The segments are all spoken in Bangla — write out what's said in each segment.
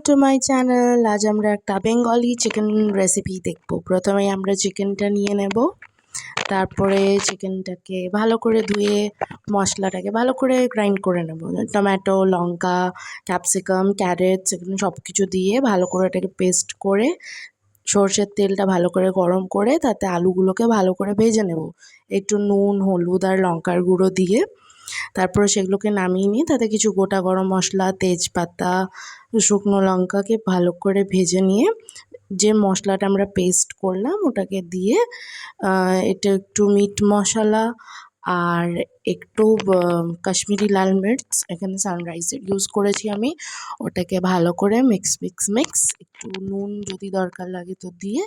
To my channel. আজ আমরা একটা বেঙ্গলি চিকেন রেসিপি দেখব। প্রথমেই আমরা চিকেনটা নিয়ে নেব, তারপরে চিকেনটাকে ভালো করে ধুয়ে মশলাটাকে ভালো করে গ্রাইন্ড করে নেব। টমেটো, লঙ্কা, ক্যাপসিকাম, ক্যারেটস এগুলো সব কিছু দিয়ে ভালো করে এটাকে পেস্ট করে সর্ষের তেলটা ভালো করে গরম করে তাতে আলুগুলোকে ভালো করে ভেজে নেব একটু নুন, হলুদ আর লঙ্কার গুঁড়ো দিয়ে। তারপরে সেগুলোকে নামিয়ে নিয়ে তাতে কিছু গোটা গরম মশলা, তেজপাতা, শুকনো লঙ্কাকে ভালো করে ভেজে নিয়ে যে মশলাটা আমরা পেস্ট করলাম ওটাকে দিয়ে এটা একটু মিট মশলা আর একটু কাশ্মীরি লাল মির্চ, এখানে সানরাইজের ইউজ করেছি আমি, ওটাকে ভালো করে মিক্স একটু নুন যদি দরকার লাগে তো দিয়ে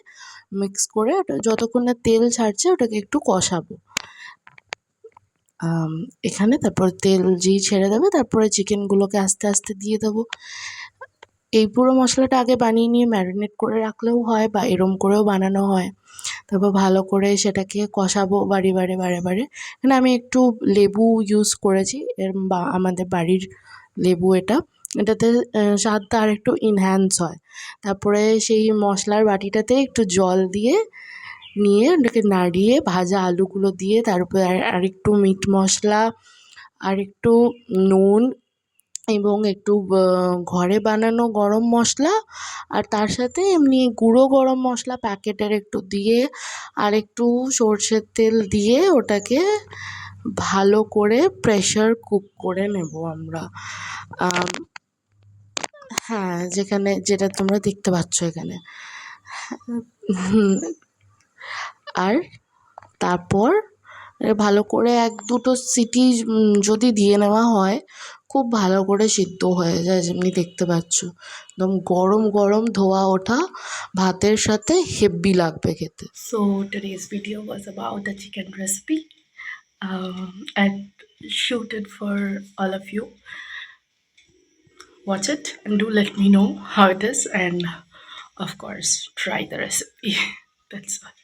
মিক্স করে ওটা যতক্ষণ না তেল ছাড়ছে ওটাকে একটু কষাবো। এখানে তারপর তেল যেই ছেড়ে দেবে তারপরে চিকেনগুলোকে আস্তে আস্তে দিয়ে দেবো। এই পুরো মশলাটা আগে বানিয়ে নিয়ে ম্যারিনেট করে রাখলেও হয় বা এরম করেও বানানো হয়। তারপর ভালো করে সেটাকে কষাবো বারে বারে। এখানে আমি একটু লেবু ইউজ করেছি, বা আমাদের বাড়ির লেবু এটাতে স্বাদটা আরেকটু এনহ্যান্স হয়। তারপরে সেই মশলার বাটিটাতে একটু জল দিয়ে নিয়ে ওটাকে নাড়িয়ে ভাজা আলুগুলো দিয়ে তার উপরে আরেকটু মিট মশলা, আর একটু নুন এবং একটু ঘরে বানানো গরম মশলা, আর তার সাথে এমনি গুঁড়ো গরম মশলা প্যাকেটের একটু দিয়ে আর একটু সর্ষের তেল দিয়ে ওটাকে ভালো করে প্রেশার কুক করে নেব আমরা। হ্যাঁ, যেটা তোমরা দেখতে পাচ্ছ এখানে। আর তারপর ভালো করে 1-2টো সিটি যদি দিয়ে নেওয়া হয় খুব ভালো করে সিদ্ধ হয়ে যায়, যেমনি দেখতে পাচ্ছ একদম গরম গরম ধোয়া ওঠা ভাতের সাথে হেব্বি লাগবে খেতে। So today's video was about a chicken recipe. I shoot it for all of you. Watch it and do let me know how it is, and of course try the recipe. That's all.